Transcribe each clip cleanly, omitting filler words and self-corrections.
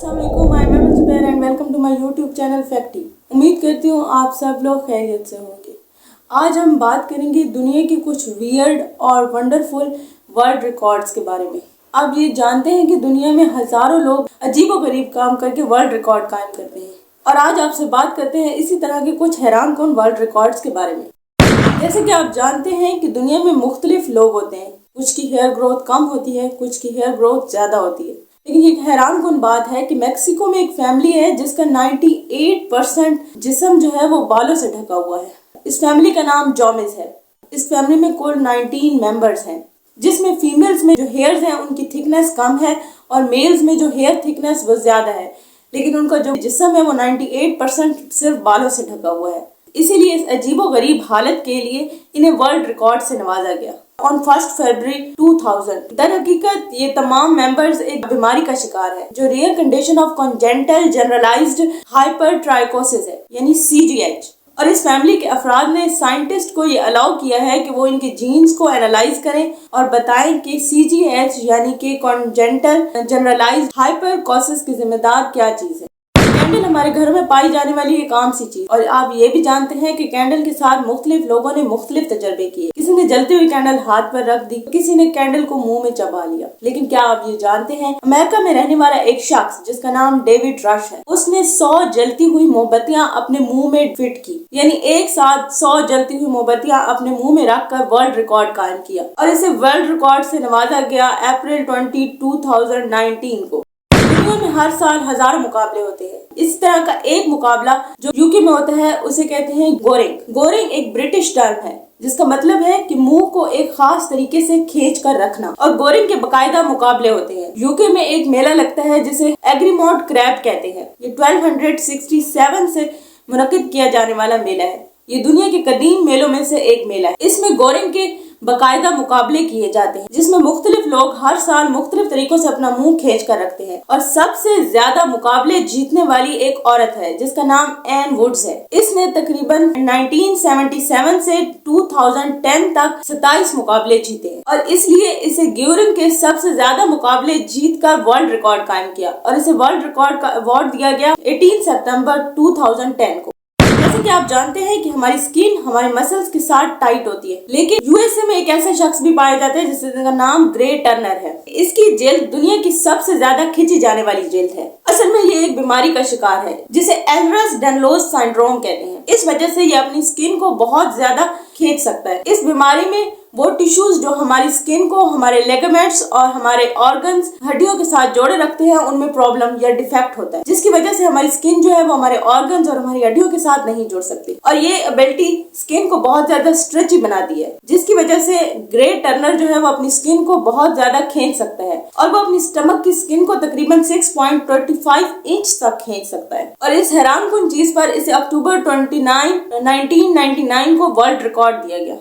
अस्सलाम वालेकुम, I am Zubair and welcome to my YouTube channel Facty. उम्मीद करती हूँ आप सब लोग खैरियत से होंगे। आज हम बात करेंगे दुनिया के कुछ वियर्ड और वंडरफुल वर्ल्ड रिकॉर्ड्स के बारे में। आप ये जानते हैं कि दुनिया में हजारों लोग अजीबोगरीब काम करके वर्ल्ड रिकॉर्ड कायम करते हैं, और आज आपसे बात करते हैं इसी तरह के कुछ हैरान कुन वर्ल्ड रिकॉर्ड्स के बारे में। जैसे कि आप जानते हैं कि दुनिया में मुख्तलिफ लोग होते हैं, कुछ की हेयर ग्रोथ कम होती है, कुछ की हेयर ग्रोथ ज्यादा होती है। लेकिन एक हैरान कुन बात है कि मेक्सिको में एक फैमिली है जिसका 98% जिस्म जो है वो बालों से ढका हुआ है। इस फैमिली का नाम जोमेज है। इस फैमिली में कुल 19 मेंबर्स हैं, जिसमें फीमेल्स में जो हेयर्स हैं उनकी थिकनेस कम है और मेल्स में जो हेयर थिकनेस वो ज्यादा है, लेकिन उनका जो जिस्म है वो 98% सिर्फ बालों से ढका हुआ है। इसीलिए इस अजीबोगरीब हालत के लिए इन्हें वर्ल्ड रिकॉर्ड से नवाजा गया ऑन 1 फरवरी 2000। दर हकीकत ये तमाम मेंबर्स एक बीमारी का शिकार है जो rare condition of congenital generalised hypertrichosis है, यानी CGH। और इस फैमिली के अफराद ने साइंटिस्ट को ये अलाउ किया है कि वो इनके जीन्स को एनालाइज करें और बताएं कि CGH यानी कि कॉन्जेनिटल जनरलाइज्ड हाइपरट्राइकोसिस की जिम्मेदार क्या चीज है। कैंडल हमारे घरों में पाई जाने वाली एक आम सी चीज, और आप ये भी जानते हैं कि कैंडल के साथ मुख्तलिफ लोगों ने मुख्तलिफ तजर्बे किए। किसी ने जलती हुई कैंडल हाथ पर रख दी, किसी ने कैंडल को मुंह में चबा लिया। लेकिन क्या आप ये जानते हैं, अमेरिका में रहने वाला एक शख्स जिसका नाम डेविड रश है, उसने 100 जलती हुई मोमबत्तियां अपने मुंह में फिट की, यानी एक साथ 100 जलती हुई मोमबत्तियां अपने मुंह में रखकर वर्ल्ड रिकॉर्ड कायम किया, और इसे वर्ल्ड रिकॉर्ड से नवाजा गया अप्रैल 20, 2019 को। दुनिया में हर साल हजारों मुकाबले होते हैं। इस तरह का एक मुकाबला जो यूके में होता है उसे कहते हैं गोरिंग। गोरिंग एक ब्रिटिश टर्म है जिसका मतलब है कि मुंह को एक खास तरीके से खींच कर रखना, और गोरिंग के बाकायदा मुकाबले होते हैं। यूके में एक मेला लगता है जिसे एग्रीमोंट क्रैब कहते हैं। ये 1267 से मुनक्किद किया जाने वाला मेला है। ये दुनिया के कदीम मेलों में से एक मेला है। इसमें गोरिंग के बाकायदा मुकाबले किए जाते हैं, जिसमें मुख्तलिफ लोग हर साल मुख्तलिफ तरीकों से अपना मुंह खींच कर रखते हैं। और सबसे ज्यादा मुकाबले जीतने वाली एक औरत है जिसका नाम एन वुड्स है। इसने तकरीबन 1977 से 2010 तक 27 मुकाबले जीते हैं, और इसलिए इसे गोरिंग के सबसे ज्यादा मुकाबले जीत कर वर्ल्ड रिकॉर्ड कायम किया, और इसे वर्ल्ड रिकॉर्ड का अवार्ड दिया गया 18 सितंबर 2010 को। जैसे कि आप जानते हैं कि हमारी स्किन हमारे मसल्स के साथ टाइट होती है, लेकिन यूएसए में एक ऐसा शख्स भी पाया जाता है जिसका नाम ग्रे टर्नर है। इसकी जेल दुनिया की सबसे ज्यादा खींची जाने वाली जेल है। असल में ये एक बीमारी का शिकार है जिसे एल्ड्रस-डानलोज सिंड्रोम कहते हैं। इस वजह से ये अपनी स्किन को बहुत ज्यादा खींच सकता है। इस बीमारी में वो टिश्यूज जो हमारी स्किन को हमारे लिगामेंट्स और हमारे ऑर्गन्स हड्डियों के साथ जोड़े रखते हैं उनमें प्रॉब्लम या डिफेक्ट होता है, जिसकी वजह से हमारी स्किन जो है वो हमारे ऑर्गन्स और हमारी हड्डियों के साथ नहीं जुड़ सकती, और ये एबिलिटी स्किन को बहुत ज्यादा स्ट्रेची बनाती है, जिसकी वजह से ग्रे टर्नर जो है वो अपनी स्किन को बहुत ज्यादा खींच सकता है, और वो अपनी स्टमक की स्किन को तकरीबन 6.25 इंच तक खींच सकता है। और इस हैरान कुन चीज पर इसे अक्टूबर 29, 1999 को वर्ल्ड रिकॉर्ड दिया गया।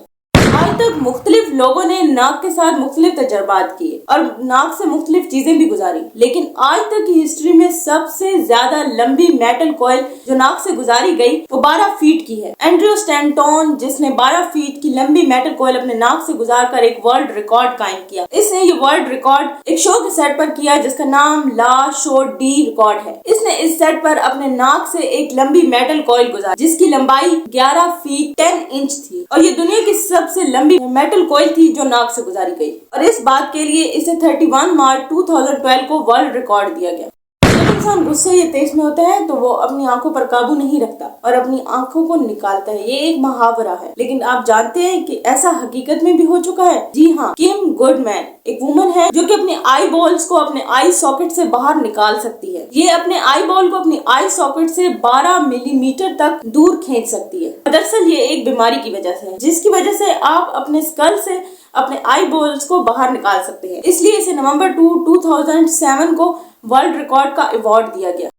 आज तक मुख्तलिफ लोगों ने नाक के साथ मुख्तलिफ तजर्बात किए और नाक से मुख्तलिफ चीजें भी गुजारी, लेकिन आज तक की हिस्ट्री में सबसे ज्यादा लंबी मेटल कॉइल जो नाक से गुजारी गई वो 12 फीट की है। एंड्रयू स्टैंटन, जिसने 12 फीट की लंबी मेटल कॉइल अपने नाक से गुजार कर एक वर्ल्ड रिकॉर्ड कायम किया। इसने ये वर्ल्ड रिकॉर्ड एक शो के सेट पर किया जिसका नाम ला शो डी रिकॉर्ड है। इसने इस सेट पर अपने नाक से एक लंबी मेटल कॉइल गुजारी जिसकी लंबाई 11 फीट 10 इंच थी, और ये दुनिया की सबसे लंबी मेटल कॉइल थी जो नाक से गुजारी गई। और इस बात के लिए इसे 31 मार्च 2012 को वर्ल्ड रिकॉर्ड दिया गया। जब इंसान गुस्से या तेज में होता है तो वो अपनी आंखों पर काबू नहीं रखता और अपनी आंखों को निकालता है। ये एक मुहावरा है, लेकिन आप जानते हैं कि ऐसा हकीकत में भी हो चुका है। जी हाँ, किम गुडमैन एक वुमन है जो कि अपने आई बॉल्स को अपने आई सॉकेट से बाहर निकाल सकती है। ये अपने आई बॉल को अपनी आई सॉकेट से 12 मिलीमीटर तक दूर खींच सकती है। दरअसल ये एक बीमारी की वजह से है, जिसकी वजह से आप अपने स्कल से अपने आई बॉल्स को बाहर निकाल सकते हैं। इसलिए इसे नवंबर 2, 2007 को वर्ल्ड रिकॉर्ड का अवार्ड दिया गया।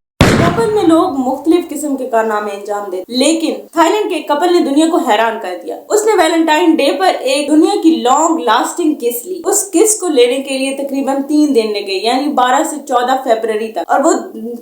कपल में लोग मुख्तलिफ किस्म के कारनामे अंजाम देते, लेकिन थाईलैंड के कपल ने दुनिया को हैरान कर दिया। उसने वैलेंटाइन डे पर एक दुनिया की लॉन्ग लास्टिंग किस ली। उस किस को लेने के लिए तकरीबन 3 दिन लगे, यानी 12 से 14 फरवरी तक, और वो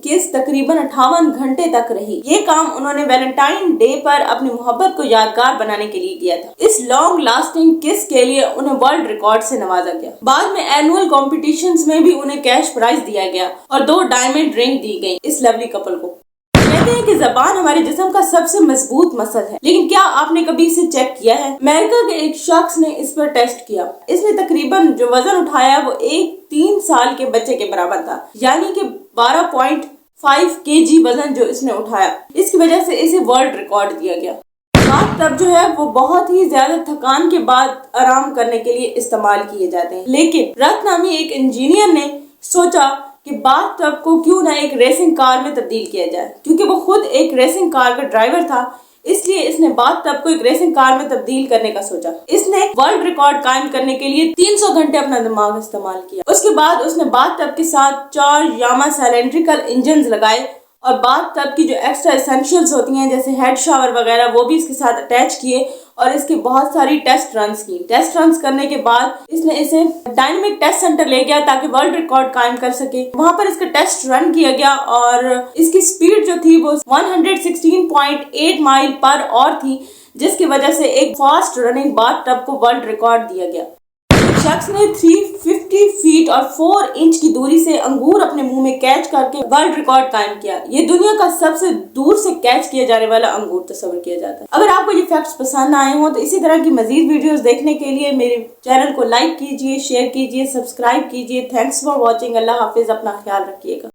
किस तकरीबन 58 घंटे तक रही। ये काम उन्होंने वैलेंटाइन डे पर अपनी मोहब्बत को यादगार बनाने के लिए किया था। इस लॉन्ग लास्टिंग किस के लिए उन्हें वर्ल्ड रिकॉर्ड से नवाजा गया। बाद में एनुअल कॉम्पिटिशन्स में भी उन्हें कैश प्राइज दिया गया और 2 डायमंड रिंग दी गई इस लवली कपल को। कहते हैं कि जबान हमारे जिस्म का सबसे मजबूत मसल है, लेकिन क्या आपने कभी इसे चेक किया है? अमेरिका के एक शख्स ने इस पर टेस्ट किया। इसने तकरीबन जो वजन उठाया वो एक 3 साल के बच्चे के बराबर था, यानी कि 12.5 kg वजन जो इसने उठाया। इसकी वजह से इसे वर्ल्ड रिकॉर्ड दिया गया। बाथ टब जो है वो बहुत ही ज्यादा थकान के बाद आराम करने के लिए इस्तेमाल किए जाते हैं, लेकिन रथ नामी एक इंजीनियर ने सोचा कि बाथ टब को क्यों ना एक रेसिंग कार में तब्दील किया जाए। क्योंकि वो खुद एक रेसिंग कार का ड्राइवर था, इसलिए इसने बाथ टब को एक रेसिंग कार में तब्दील करने का सोचा। इसने वर्ल्ड रिकॉर्ड कायम करने के लिए 300 घंटे अपना दिमाग इस्तेमाल किया। उसके बाद उसने बाथ टब के साथ 4 यामा सिलेंड्रिकल इंजन लगाए और बाथ टब की जो एक्स्ट्रा एसेंशियल्स होती हैं जैसे हेड शावर वगैरह वो भी इसके साथ अटैच किए और इसकी बहुत सारी टेस्ट रन्स की। टेस्ट रन्स करने के बाद इसने इसे डायनेमिक टेस्ट सेंटर ले गया ताकि वर्ल्ड रिकॉर्ड कायम कर सके। वहां पर इसका टेस्ट रन किया गया और इसकी स्पीड जो थी वो 116.8 माइल पर आवर थी, जिसकी वजह से एक फास्ट रनिंग बाथ टब को वर्ल्ड रिकॉर्ड दिया गया। शख्स ने 350 फीट और 4 इंच की दूरी से अंगूर अपने मुंह में कैच करके वर्ल्ड रिकॉर्ड कायम किया। ये दुनिया का सबसे दूर से कैच किया जाने वाला अंगूर तस्वर किया जाता है। अगर आपको ये फैक्ट्स पसंद आए हो तो इसी तरह की मजीद वीडियोस देखने के लिए मेरे चैनल को लाइक कीजिए, शेयर कीजिए, सब्सक्राइब कीजिए। Thanks for watching. अल्लाह हाफिज। अपना ख्याल रखिएगा।